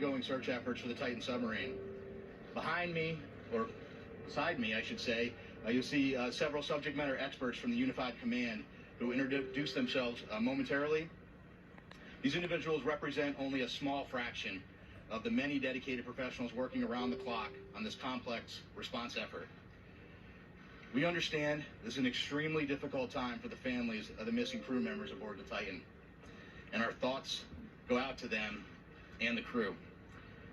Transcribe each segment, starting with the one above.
ongoing search efforts for the Titan submarine. Behind me, or beside me, I should say, you'll see several subject matter experts from the Unified Command who will introduce themselves momentarily. These individuals represent only a small fraction of the many dedicated professionals working around the clock on this complex response effort. We understand this is an extremely difficult time for the families of the missing crew members aboard the Titan, and our thoughts go out to them and the crew.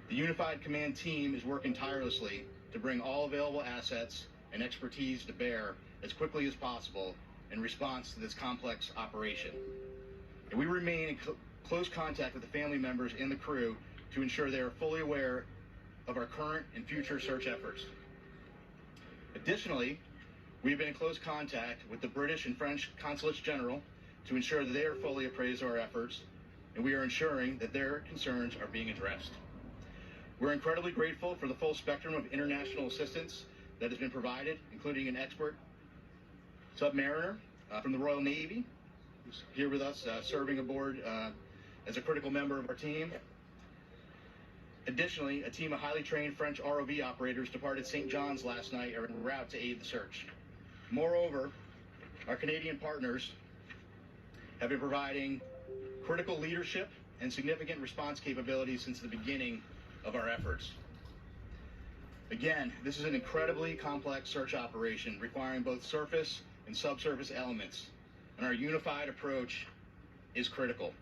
The Unified Command team is working tirelessly to bring all available assets and expertise to bear as quickly as possible in response to this complex operation. And we remain in close contact with the family members and the crew to ensure they are fully aware of our current and future search efforts. Additionally, we've been in close contact with the British and French Consulates General to ensure that they are fully appraised of our efforts, and we are ensuring that their concerns are being addressed. We're incredibly grateful for the full spectrum of international assistance that has been provided, including an expert submariner from the Royal Navy, who's here with us serving aboard as a critical member of our team. Additionally, a team of highly trained French ROV operators departed St. John's last night are en route to aid the search. Moreover, our Canadian partners have been providing critical leadership and significant response capabilities since the beginning of our efforts. Again, this is an incredibly complex search operation requiring both surface and subsurface elements, and our unified approach is critical.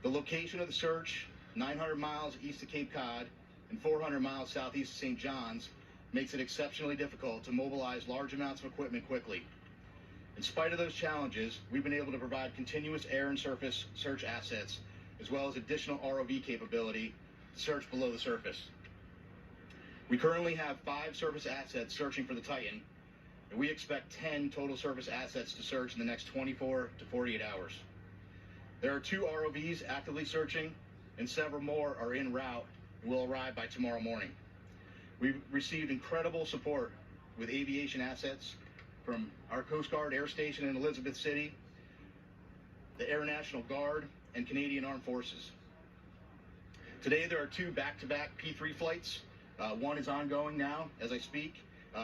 The location of the search, 900 miles east of Cape Cod and 400 miles southeast of St. John's, makes it exceptionally difficult to mobilize large amounts of equipment quickly. In spite of those challenges, we've been able to provide continuous air and surface search assets, as well as additional ROV capability to search below the surface. We currently have 5 surface assets searching for the Titan, and we expect 10 total surface assets to search in the next 24 to 48 hours. There are 2 ROVs actively searching, and several more are en route and will arrive by tomorrow morning. We've received incredible support with aviation assets from our Coast Guard Air Station in Elizabeth City, the Air National Guard, and Canadian Armed Forces. Today there are 2 back-to-back P3 flights. One is ongoing now as I speak,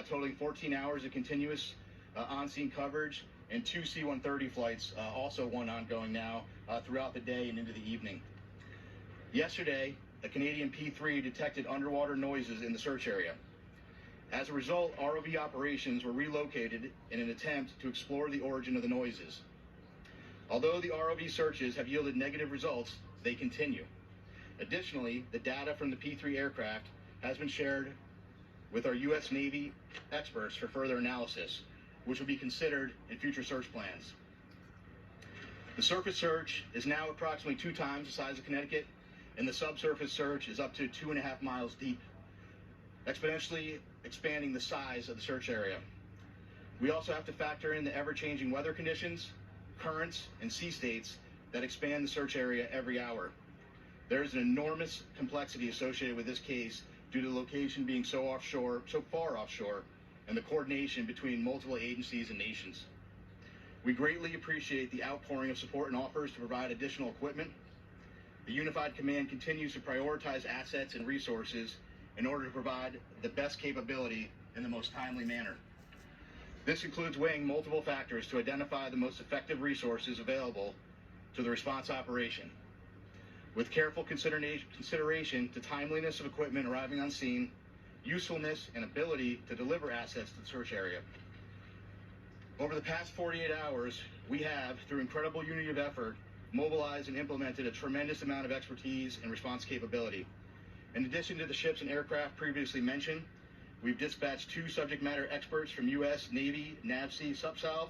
totaling 14 hours of continuous on-scene coverage, and 2 C-130 flights, also one ongoing now, throughout the day and into the evening. Yesterday, a Canadian P3 detected underwater noises in the search area. As a result, ROV operations were relocated in an attempt to explore the origin of the noises. Although the ROV searches have yielded negative results, they continue. Additionally, the data from the P3 aircraft has been shared with our U.S. Navy experts for further analysis, which will be considered in future search plans. The surface search is now approximately 2 times the size of Connecticut, and the subsurface search is up to 2.5 miles deep, exponentially expanding the size of the search area. We also have to factor in the ever-changing weather conditions, currents, and sea states that expand the search area every hour. There is an enormous complexity associated with this case due to the location being so far offshore, and the coordination between multiple agencies and nations. We greatly appreciate the outpouring of support and offers to provide additional equipment. The Unified Command continues to prioritize assets and resources in order to provide the best capability in the most timely manner. This includes weighing multiple factors to identify the most effective resources available to the response operation, with careful consideration to timeliness of equipment arriving on scene, usefulness and ability to deliver assets to the search area. Over the past 48 hours, we have, through incredible unity of effort, mobilized and implemented a tremendous amount of expertise and response capability. In addition to the ships and aircraft previously mentioned, we've dispatched 2 subject matter experts from U.S. Navy NAVSEA Subsalv,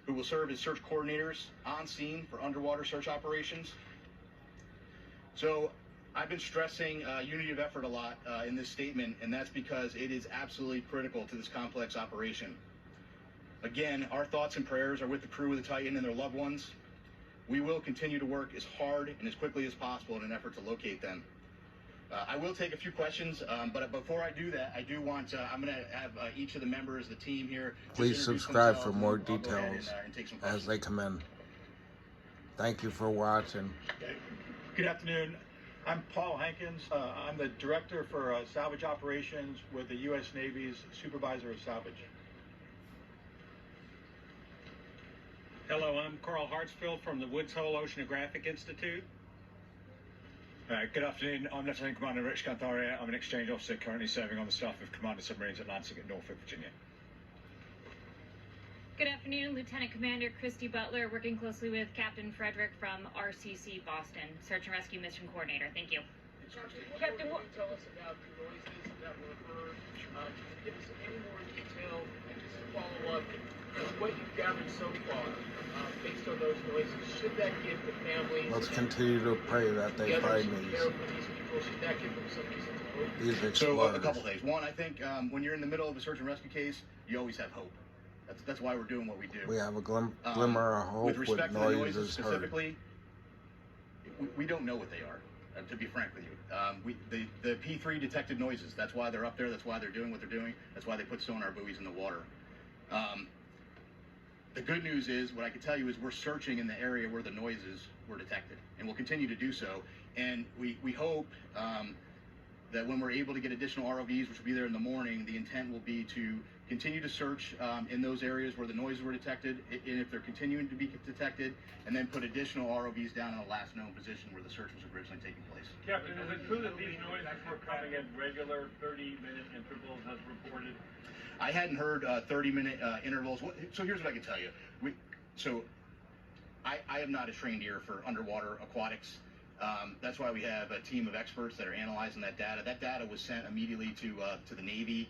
who will serve as search coordinators on scene for underwater search operations. So I've been stressing unity of effort a lot in this statement, and that's because it is absolutely critical to this complex operation. Again, our thoughts and prayers are with the crew of the Titan and their loved ones. We will continue to work as hard and as quickly as possible in an effort to locate them. I will take a few questions, but before I do that, I do want I'm going to have each of the members of the team here. Please subscribe for more details and as they come in. Thank you for watching. Okay. Good afternoon. I'm Paul Hankins. I'm the director for salvage operations with the U.S. Navy's Supervisor of Salvage. Hello, I'm Carl Hartsfield from the Woods Hole Oceanographic Institute. Good afternoon. I'm Lieutenant Commander Rich Cantharia. I'm an exchange officer currently serving on the staff of Commander Submarines Atlantic at Norfolk, Virginia. Good afternoon, Lieutenant Commander Christy Butler, working closely with Captain Frederick from RCC Boston, Search and Rescue Mission Coordinator. Thank you. Captain, what can you tell us about the noises that were heard? Can you give us any more detail? And just to follow up, what you've gathered so far, based on those noises, should that give the families... Let's continue to pray that they find these should that give them some reason to hope? explorers. So a couple things. One, I think when you're in the middle of a search and rescue case, you always have hope. That's why we're doing what we do. We have a glimmer of hope with respect with to the noises noises heard. specifically, we don't know what they are, to be frank with you. The P3 detected noises. That's why they're up there. That's why they're doing what they're doing. That's why they put sonar buoys in the water. The good news is, what I can tell you is we're searching in the area where the noises were detected, and we'll continue to do so. And we hope that when we're able to get additional ROVs, which will be there in the morning, the intent will be to continue to search in those areas where the noises were detected, and if they're continuing to be detected, and then put additional ROVs down in the last known position where the search was originally taking place. Captain, is it true that these noises were coming at regular 30-minute intervals as reported? I hadn't heard 30-minute intervals. So here's what I can tell you. I am not a trained ear for underwater aquatics. That's why we have a team of experts that are analyzing that data. That data was sent immediately to the Navy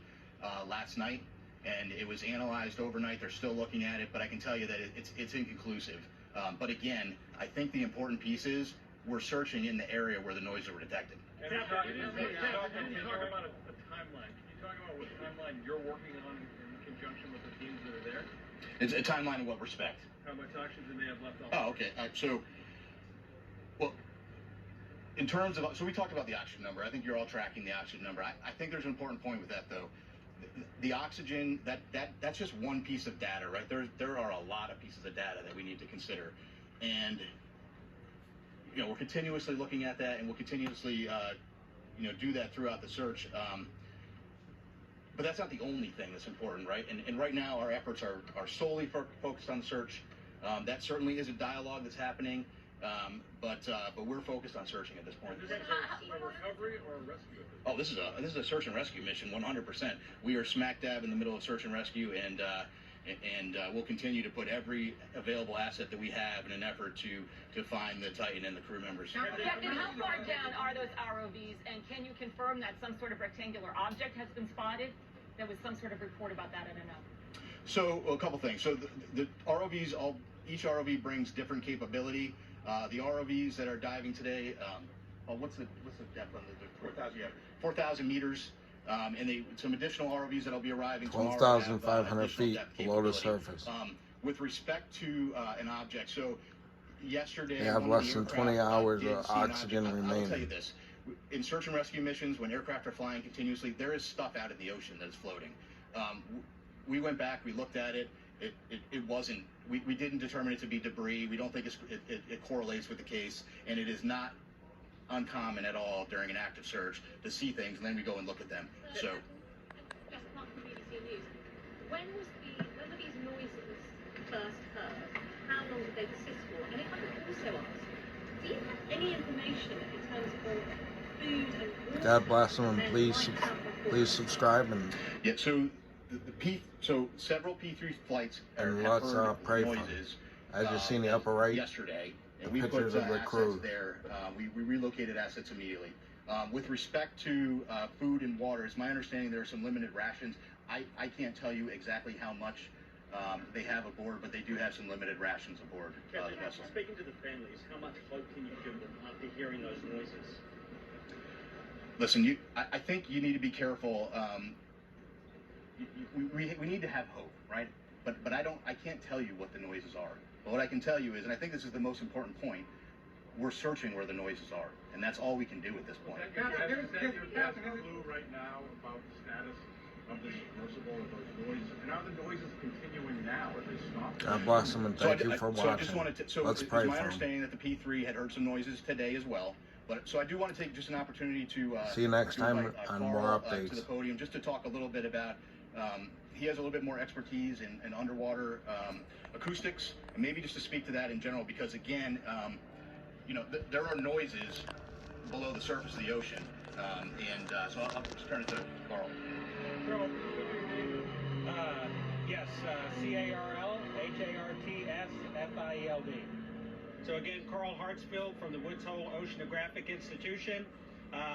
last night, and it was analyzed overnight. They're still looking at it, but I can tell you that it's inconclusive. But again, I think the important piece is we're searching in the area where the noises were detected. Can you talk about a timeline? Can you talk about what timeline you're working on in conjunction with the teams that are there? It's a timeline in what respect? How much oxygen they have left on? Oh, okay. Well, in terms of, so we talked about the oxygen number. I think you're all tracking the oxygen number. I think there's an important point with that, though. The oxygen, that's just one piece of data, right? There are a lot of pieces of data that we need to consider, and we're continuously looking at that, and we'll continuously do that throughout the search. But that's not the only thing that's important, right? And right now our efforts are solely focused on the search. That certainly is a dialogue that's happening, but we're focused on searching at this point. Is this a recovery or a rescue? Oh, this is a search and rescue mission, 100%. We are smack dab in the middle of search and rescue, and we'll continue to put every available asset that we have in an effort to find the Titan and the crew members. Captain, how far down are those ROVs, and can you confirm that some sort of rectangular object has been spotted? There was some sort of report about that, I don't know. So a couple things. So the ROVs, each ROV brings different capability. The ROVs that are diving today, what's the depth on the 4,000? Yeah, 4,000 meters. And some additional ROVs that'll be arriving tomorrow. 12,500 feet below the surface. With respect to an object, so yesterday they have less than 20 hours of oxygen remaining. I'll tell you this: in search and rescue missions, when aircraft are flying continuously, there is stuff out in the ocean that is floating. We went back, we looked at it. It wasn't. We didn't determine it to be debris. We don't think it correlates with the case, and it is not uncommon at all during an active search to see things, and then we go and look at them. So, just not from BBC News. When were these noises first heard? How long did they persist for? And if I could also ask, do you have any information in terms of food and water? God bless them, and please subscribe and yeah. So several P3 flights and have let's heard pray for noises. I just seen the upper right yesterday, and we pictures put of the assets crew there. We relocated assets immediately. With respect to food and water, it's my understanding there are some limited rations. I can't tell you exactly how much they have aboard, but they do have some limited rations aboard the vessel. Speaking to the families, how much hope can you give them after hearing those noises? Listen, I think you need to be careful. We need to have hope, right? But I can't tell you what the noises are. But what I can tell you is, and I think this is the most important point, we're searching where the noises are, and that's all we can do at this point. Captain, clue right now about the status of the submersible of those noises, and are the noises continuing now? Are they stopped? God bless them, and thank you for watching. So I just wanted to. So let's it's pray my for understanding that the P3 had heard some noises today as well. But so I do want to take just an opportunity to See you next to time invite, on Carl, more to updates. the podium just to talk a little bit about. He has a little bit more expertise in underwater acoustics, and maybe just to speak to that in general, because again, you know, there are noises below the surface of the ocean, so I'll just turn it to Carl. Carl, yes, CarlHartsfield. So again, Carl Hartsfield from the Woods Hole Oceanographic Institution.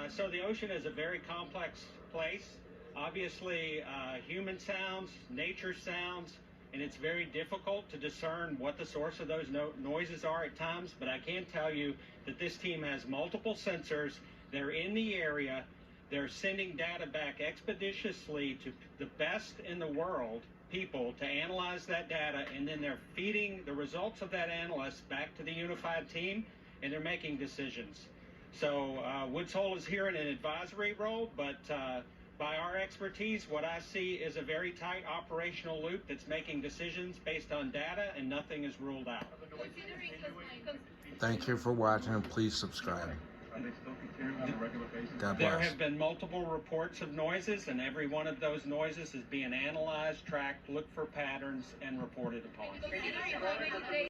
So the ocean is a very complex place. Obviously, human sounds, nature sounds, and it's very difficult to discern what the source of those noises are at times, but I can tell you that this team has multiple sensors. They're in the area. They're sending data back expeditiously to the best in the world people to analyze that data, and then they're feeding the results of that analysis back to the unified team, and they're making decisions. So Woods Hole is here in an advisory role, but by our expertise, what I see is a very tight operational loop that's making decisions based on data, and nothing is ruled out. Thank you for watching, and please subscribe. Are they still continuing on a regular basis? God There bless. have been multiple reports of noises, and every one of those noises is being analyzed, tracked, looked for patterns, and reported upon.